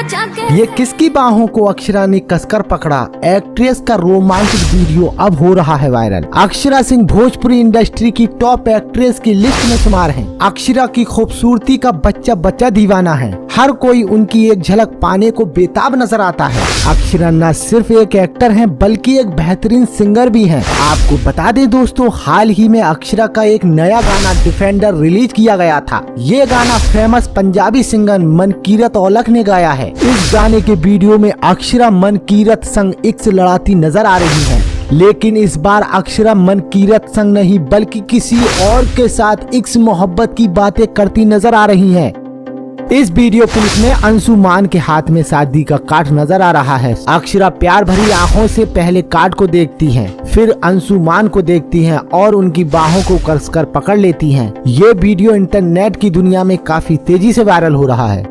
ये किसकी बाहों को अक्षरा ने कसकर पकड़ा, एक्ट्रेस का रोमांटिक वीडियो अब हो रहा है वायरल। अक्षरा सिंह भोजपुरी इंडस्ट्री की टॉप एक्ट्रेस की लिस्ट में शुमार हैं। अक्षरा की खूबसूरती का बच्चा बच्चा दीवाना है। हर कोई उनकी एक झलक पाने को बेताब नजर आता है। अक्षरा न सिर्फ एक एक्टर हैं बल्कि एक बेहतरीन सिंगर भी हैं। आपको बता दें दोस्तों, हाल ही में अक्षरा का एक नया गाना डिफेंडर रिलीज किया गया था। ये गाना फेमस पंजाबी सिंगर मनकीरत औलख ने गाया है। इस गाने के वीडियो में अक्षरा मनकीरत संग इक्स लड़ाती नजर आ रही है, लेकिन इस बार अक्षरा मनकीरत संग नहीं बल्कि किसी और के साथ इक्स मोहब्बत की बातें करती नजर आ रही हैं। इस वीडियो क्लिप में अंशु मान के हाथ में शादी का कार्ड नजर आ रहा है। अक्षरा प्यार भरी आंखों से पहले कार्ड को देखती हैं, फिर अंशु मान को देखती हैं और उनकी बाहों को कसकर पकड़ लेती हैं। ये वीडियो इंटरनेट की दुनिया में काफी तेजी से वायरल हो रहा है।